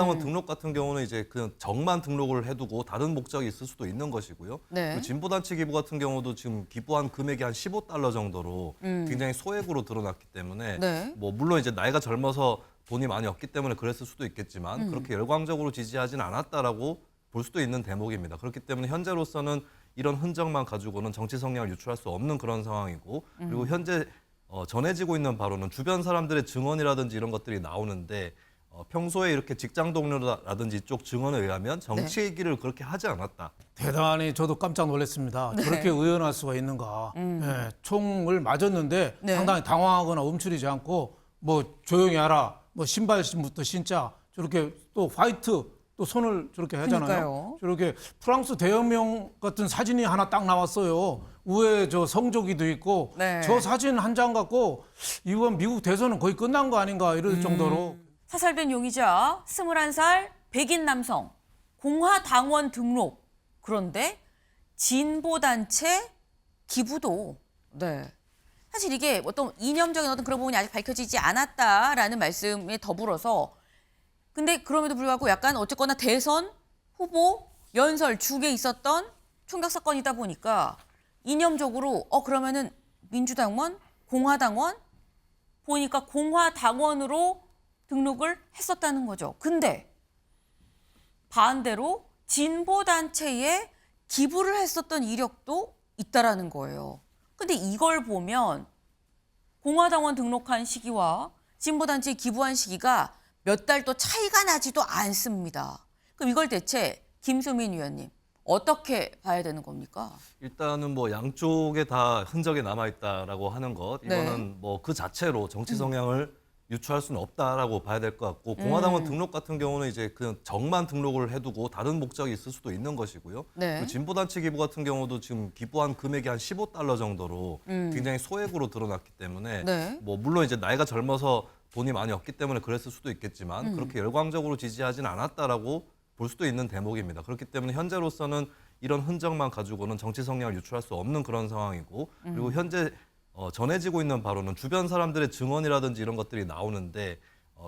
공화당원 등록 같은 경우는 이제 그냥 정만 등록을 해두고 다른 목적이 있을 수도 있는 것이고요. 네. 그리고 진보단체 기부 같은 경우도 지금 기부한 금액이 한 $15 정도로 굉장히 소액으로 드러났기 때문에 네. 뭐 물론 이제 나이가 젊어서 돈이 많이 없기 때문에 그랬을 수도 있겠지만 그렇게 열광적으로 지지하진 않았다라고 볼 수도 있는 대목입니다. 그렇기 때문에 현재로서는 이런 흔적만 가지고는 정치 성향을 유추할 수 없는 그런 상황이고 그리고 현재 전해지고 있는 바로는 주변 사람들의 증언이라든지 이런 것들이 나오는데 평소에 이렇게 직장 동료라든지 이쪽 증언에 의하면 정치 얘기를 그렇게 하지 않았다. 대단히 저도 깜짝 놀랐습니다. 네. 저렇게 의연할 수가 있는가. 예, 총을 맞았는데 네. 상당히 당황하거나 움츠리지 않고 뭐 조용히 하라, 뭐 신발부터 신자 저렇게 또 화이트 또 손을 저렇게 하잖아요. 그러니까요. 저렇게 프랑스 대혁명 같은 사진이 하나 딱 나왔어요. 위에 저 성조기도 있고 네. 저 사진 한 장 갖고 이번 미국 대선은 거의 끝난 거 아닌가 이럴 정도로 사살된 용의자 21살 백인 남성 공화당원 등록 그런데 진보단체 기부도 네. 사실 이게 어떤 이념적인 어떤 그런 부분이 아직 밝혀지지 않았다라는 말씀에 더불어서 근데 그럼에도 불구하고 약간 어쨌거나 대선 후보 연설 중에 있었던 총격 사건이다 보니까 이념적으로 그러면은 민주당원, 공화당원 보니까 공화당원으로 등록을 했었다는 거죠. 근데 반대로 진보단체에 기부를 했었던 이력도 있다라는 거예요. 근데 이걸 보면 공화당원 등록한 시기와 진보단체에 기부한 시기가 몇 달도 차이가 나지도 않습니다. 그럼 이걸 대체 김수민 위원님 어떻게 봐야 되는 겁니까? 일단은 뭐 양쪽에 다 흔적이 남아있다라고 하는 것 이거는 뭐 그 자체로 정치 성향을 유추할 수는 없다라고 봐야 될 것 같고 공화당원 등록 같은 경우는 이제 그냥 정만 등록을 해두고 다른 목적이 있을 수도 있는 것이고요. 네. 그리고 진보단체 기부 같은 경우도 지금 기부한 금액이 한 $15 정도로 굉장히 소액으로 드러났기 때문에 네. 뭐 물론 이제 나이가 젊어서 돈이 많이 없기 때문에 그랬을 수도 있겠지만 그렇게 열광적으로 지지하진 않았다라고 볼 수도 있는 대목입니다. 그렇기 때문에 현재로서는 이런 흔적만 가지고는 정치 성향을 유추할 수 없는 그런 상황이고 그리고 현재 전해지고 있는 바로는 주변 사람들의 증언이라든지 이런 것들이 나오는데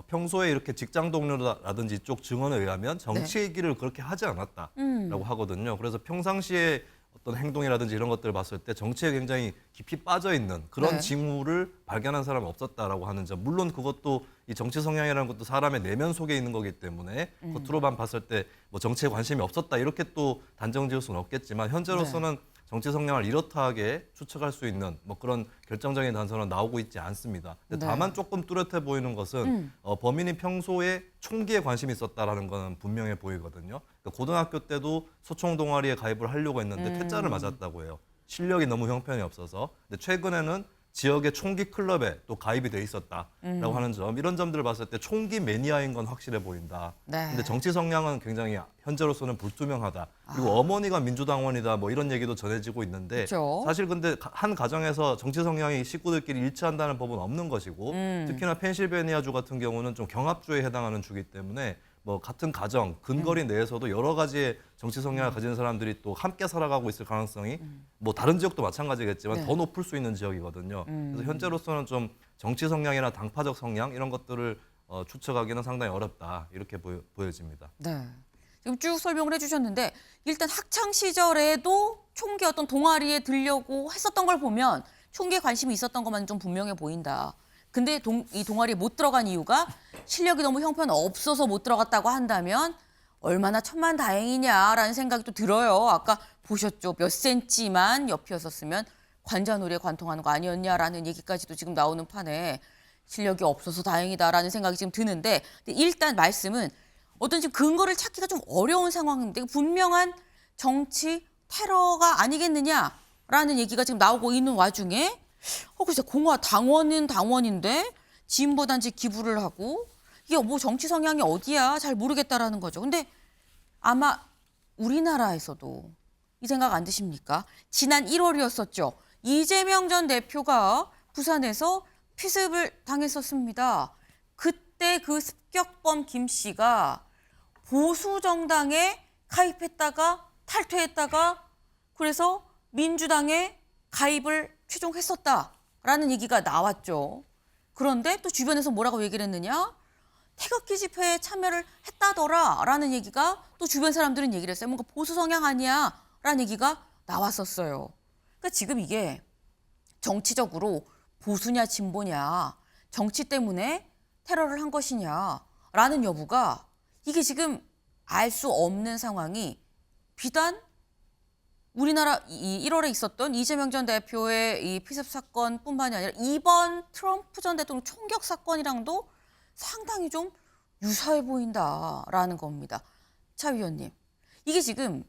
평소에 이렇게 직장 동료라든지 이쪽 증언에 의하면 정치 얘기를 그렇게 하지 않았다라고 하거든요. 그래서 평상시에 어떤 행동이라든지 이런 것들을 봤을 때 정치에 굉장히 깊이 빠져 있는 그런 네. 징후를 발견한 사람이 없었다라고 하는 점. 물론 그것도 이 정치 성향이라는 것도 사람의 내면 속에 있는 거기 때문에 겉으로만 봤을 때 뭐 정치에 관심이 없었다 이렇게 또 단정 지을 수는 없겠지만 현재로서는 정치 성향을 이렇다하게 추측할 수 있는 뭐 그런 결정적인 단서는 나오고 있지 않습니다. 근데 네. 다만 조금 뚜렷해 보이는 것은 범인이 평소에 총기에 관심이 있었다라는 건 분명해 보이거든요. 그러니까 고등학교 때도 소총 동아리에 가입을 하려고 했는데 퇴짜를 맞았다고 해요. 실력이 너무 형편이 없어서. 근데 최근에는 지역의 총기 클럽에 또 가입이 돼 있었다라고 하는 점, 이런 점들을 봤을 때 총기 매니아인 건 확실해 보인다. 네. 근데 정치 성향은 굉장히 현재로서는 불투명하다. 그리고 어머니가 민주당원이다 뭐 이런 얘기도 전해지고 있는데 그쵸. 사실 근데 한 가정에서 정치 성향이 식구들끼리 일치한다는 법은 없는 것이고 특히나 펜실베니아주 같은 경우는 좀 경합주에 해당하는 주기 때문에 뭐 같은 가정, 근거리 내에서도 여러 가지의 정치 성향을 가진 사람들이 또 함께 살아가고 있을 가능성이 뭐 다른 지역도 마찬가지겠지만 네. 더 높을 수 있는 지역이거든요. 그래서 현재로서는 좀 정치 성향이나 당파적 성향 이런 것들을 추측하기는 상당히 어렵다 이렇게 보여집니다. 네. 지금 쭉 설명을 해주셨는데 일단 학창 시절에도 총기 어떤 동아리에 들려고 했었던 걸 보면 총기에 관심이 있었던 것만 좀 분명해 보인다. 근데 이 동아리에 못 들어간 이유가 실력이 너무 형편없어서 못 들어갔다고 한다면 얼마나 천만다행이냐라는 생각이 또 들어요. 아까 보셨죠. 몇 센치만 옆이었었으면 관자놀이에 관통하는 거 아니었냐라는 얘기까지도 지금 나오는 판에 실력이 없어서 다행이다라는 생각이 지금 드는데 일단 말씀은 어떤 지금 근거를 찾기가 좀 어려운 상황인데 분명한 정치 테러가 아니겠느냐라는 얘기가 지금 나오고 있는 와중에 글쎄 공화당원은 당원인데 진보단체 기부를 하고 이게 뭐 정치 성향이 어디야 잘 모르겠다라는 거죠. 근데 아마 우리나라에서도 이 생각 안 드십니까? 지난 1월이었었죠. 이재명 전 대표가 부산에서 피습을 당했었습니다. 그때 그 습격범 김 씨가 보수 정당에 가입했다가 탈퇴했다가 그래서 민주당에 가입을 최종 했었다라는 얘기가 나왔죠. 그런데 또 주변에서 뭐라고 얘기를 했느냐? 태극기 집회에 참여를 했다더라라는 얘기가 또 주변 사람들은 얘기를 했어요. 뭔가 보수 성향 아니야라는 얘기가 나왔었어요. 그러니까 지금 이게 정치적으로 보수냐 진보냐, 정치 때문에 테러를 한 것이냐라는 여부가 이게 지금 알 수 없는 상황이 비단 우리나라 이 1월에 있었던 이재명 전 대표의 이 피습 사건뿐만이 아니라 이번 트럼프 전 대통령 총격 사건이랑도 상당히 좀 유사해 보인다라는 겁니다. 차 위원님, 이게 지금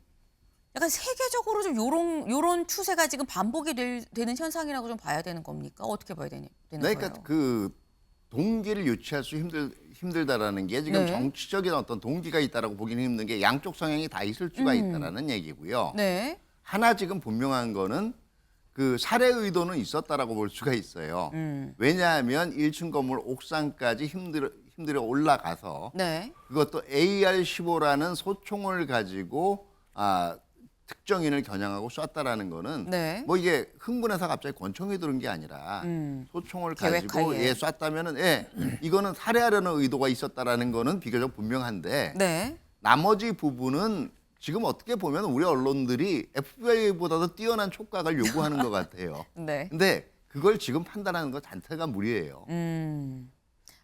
약간 세계적으로 좀 요런 추세가 지금 반복이 되는 현상이라고 좀 봐야 되는 겁니까? 어떻게 봐야 되는 그러니까 거예요? 그 동기를 유치할 수 힘들다라는 게 지금 네. 정치적인 어떤 동기가 있다라고 보기는 힘든 게 양쪽 성향이 다 있을 수가 있다라는 얘기고요. 네. 하나 지금 분명한 거는 그 살해 의도는 있었다라고 볼 수가 있어요. 왜냐하면 1층 건물 옥상까지 힘들어 올라가서 네. 그것도 AR-15라는 소총을 가지고 특정인을 겨냥하고 쐈다라는 거는 네. 뭐 이게 흥분해서 갑자기 권총이 들은 게 아니라 소총을 가지고 계획하에. 쐈다면은 이거는 살해하려는 의도가 있었다라는 거는 비교적 분명한데 네. 나머지 부분은 지금 어떻게 보면 우리 언론들이 FBI보다도 뛰어난 촉각을 요구하는 것 같아요. 네. 근데 그걸 지금 판단하는 거 자체가 무리예요.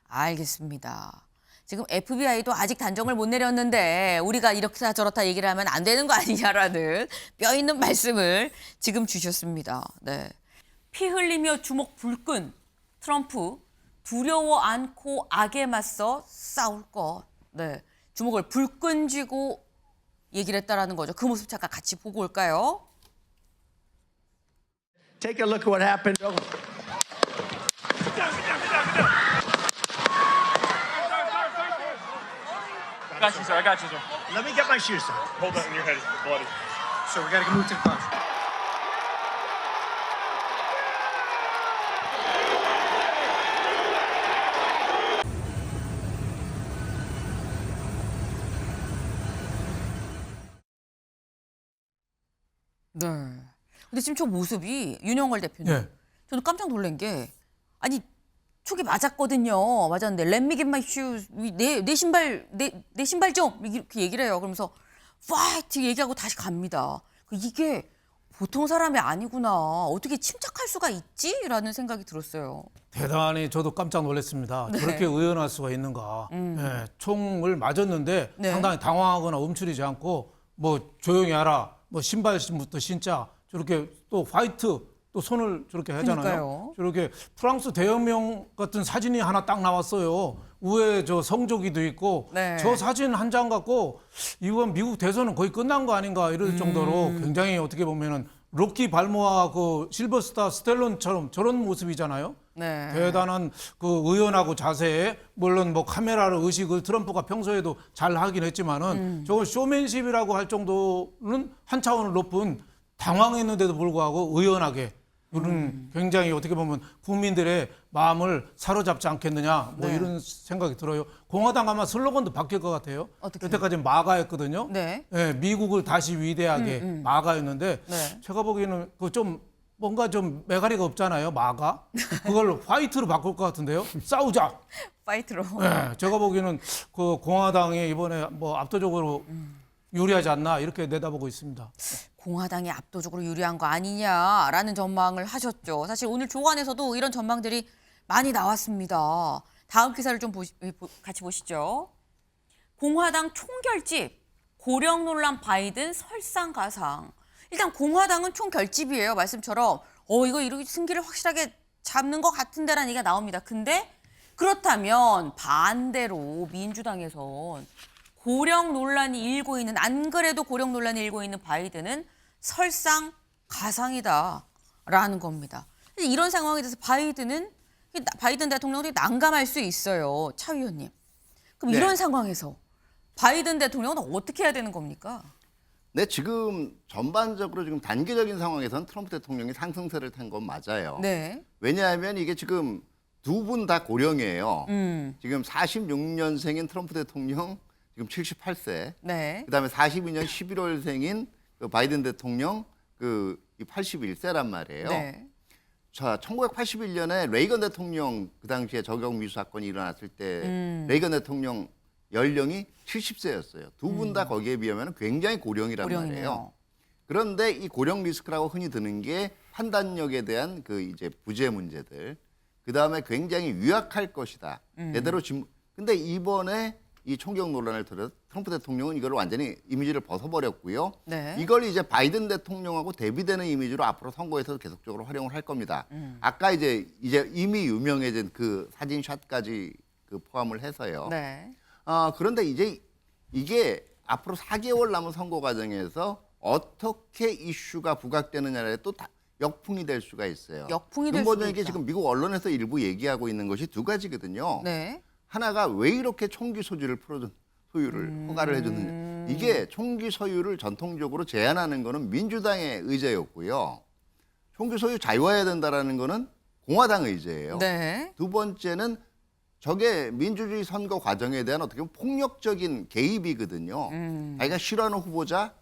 알겠습니다. 지금 FBI도 아직 단정을 못 내렸는데 우리가 이렇다 저렇다 얘기를 하면 안 되는 거 아니냐라는 뼈 있는 말씀을 지금 주셨습니다. 네. 피 흘리며 주먹 불끈 트럼프 두려워 않고 악에 맞서 싸울 것. 네. 주먹을 불끈 쥐고 얘기를 했다라는 거죠. 그 모습 잠깐 같이 보고 올까요? Take a look at what happened. I got you, sir. I got you, sir. Let me get my shoes, sir. Hold that in your head. It's bloody. So we gotta move to the car. 네. 근데 지금 저 모습이 윤영월 대표님. 예. 저는 깜짝 놀란 게 아니 촉이 맞았거든요. 맞았는데 Let me get my shoes. 내 신발 내 신발 좀 이렇게 얘기를 해요. 그러면서 파이트 얘기하고 다시 갑니다. 이게 보통 사람이 아니구나. 어떻게 침착할 수가 있지?라는 생각이 들었어요. 대단히 저도 깜짝 놀랐습니다. 네. 저렇게 의연할 수가 있는가. 예, 총을 맞았는데 네. 상당히 당황하거나 움츠리지 않고 뭐 조용히 하라. 뭐 신발부터 신자. 저렇게 또 화이트 또 손을 저렇게 하잖아요. 그러니까요. 저렇게 프랑스 대혁명 같은 사진이 하나 딱 나왔어요. 위에 저 성조기도 있고 네. 저 사진 한 장 갖고 이번 미국 대선은 거의 끝난 거 아닌가 이럴 정도로 굉장히 어떻게 보면은 로키 발모아 그 실버스타 스텔론처럼 저런 모습이잖아요. 네. 대단한 그 의연하고 자세에 물론 뭐 카메라를 의식을 트럼프가 평소에도 잘 하긴 했지만은 저건 쇼맨십이라고 할 정도는 한 차원을 높은 당황했는데도 불구하고 의연하게 이런 굉장히 어떻게 보면 국민들의 마음을 사로잡지 않겠느냐 뭐 네. 이런 생각이 들어요. 공화당 아마 슬로건도 바뀔 것 같아요. 어떻게요? 여태까지 마가였거든요. 네. 예, 미국을 다시 위대하게 마가였는데 네. 제가 보기에는 그 좀 뭔가 좀 매가리가 없잖아요. 마가 그걸 화이트로 바꿀 것 같은데요. 싸우자. 파이트로. 예, 제가 보기에는 그 공화당이 이번에 뭐 압도적으로 유리하지 않나 이렇게 내다보고 있습니다. 공화당이 압도적으로 유리한 거 아니냐라는 전망을 하셨죠. 사실 오늘 조간에서도 이런 전망들이 많이 나왔습니다. 다음 기사를 좀 같이 보시죠. 공화당 총결집, 고령 논란 바이든 설상가상. 일단 공화당은 총결집이에요. 말씀처럼 이거 이렇게 승기를 확실하게 잡는 것 같은데라는 얘기가 나옵니다. 근데 그렇다면 반대로 민주당에선 고령 논란이 일고 있는 안 그래도 고령 논란이 일고 있는 바이든은 설상가상이다라는 겁니다. 이런 상황에 대해서 바이든 대통령이 난감할 수 있어요. 차 위원님. 그럼 네. 이런 상황에서 바이든 대통령은 어떻게 해야 되는 겁니까? 네, 지금 전반적으로 지금 단기적인 상황에서는 트럼프 대통령이 상승세를 탄 건 맞아요. 네. 왜냐하면 이게 지금 두 분 다 고령이에요. 지금 46년생인 트럼프 대통령 지금 78세. 네. 그다음에 42년 11월생인 그 바이든 대통령 그 81세란 말이에요. 네. 자, 1981년에 레이건 대통령 그 당시에 저격 미수 사건이 일어났을 때 레이건 대통령 연령이 70세였어요. 두 분 다 거기에 비하면 굉장히 고령이란 말이에요. 고령이네요. 그런데 이 고령 리스크라고 흔히 드는 게 판단력에 대한 그 이제 부재 문제들, 그 다음에 굉장히 유약할 것이다. 제대로 근데 이번에 이 총격 논란을 들어 트럼프 대통령은 이걸 완전히 이미지를 벗어버렸고요. 네. 이걸 이제 바이든 대통령하고 대비되는 이미지로 앞으로 선거에서 계속적으로 활용을 할 겁니다. 아까 이제 이미 유명해진 그 사진샷까지 그 포함을 해서요. 네. 그런데 이제 이게 앞으로 4개월 남은 선거 과정에서 어떻게 이슈가 부각되느냐에 또 역풍이 될 수가 있어요. 역풍이 될 수도 근본적인 있다. 지금 미국 언론에서 일부 얘기하고 있는 것이 두 가지거든요. 네. 하나가 왜 이렇게 총기 소유를 허가를 해줬느냐. 이게 총기 소유를 전통적으로 제한하는 거는 민주당의 의제였고요. 총기 소유 자유화해야 된다라는 거는 공화당 의제예요. 네. 두 번째는 저게 민주주의 선거 과정에 대한 어떻게 보면 폭력적인 개입이거든요. 자기가 싫어하는 후보자,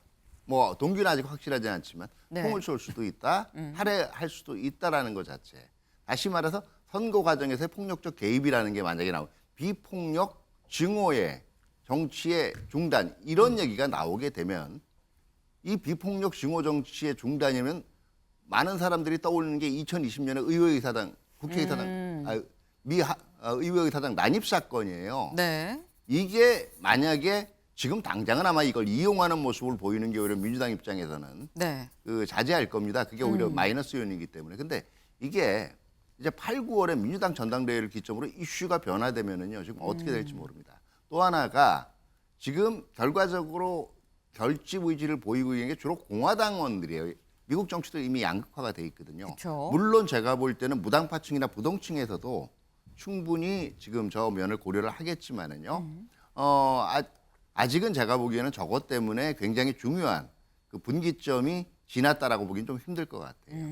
뭐 동기는 아직 확실하지 않지만 네. 총을 쏠 수도 있다, 할애할 수도 있다라는 것 자체. 다시 말해서 선거 과정에서의 폭력적 개입이라는 게 만약에 나오면 비폭력 증오의 정치의 중단 이런 얘기가 나오게 되면 이 비폭력 증오 정치의 중단이면 많은 사람들이 떠올리는 게 2020년에 의회의사당, 국회의사당, 의회의사당 난입 사건이에요. 네. 이게 만약에 지금 당장은 아마 이걸 이용하는 모습을 보이는 게 오히려 민주당 입장에서는 네. 그 자제할 겁니다. 그게 오히려 마이너스 요인이기 때문에. 근데 이게 이제 8, 9월에 민주당 전당대회를 기점으로 이슈가 변화되면은요. 지금 어떻게 될지 모릅니다. 또 하나가 지금 결과적으로 결집 의지를 보이고 있는 게 주로 공화당원들이에요. 미국 정치도 이미 양극화가 돼 있거든요. 그쵸. 물론 제가 볼 때는 무당파층이나 부동층에서도 충분히 지금 저 면을 고려를 하겠지만은요. 아직은 제가 보기에는 저것 때문에 굉장히 중요한 그 분기점이 지났다라고 보기는 좀 힘들 것 같아요.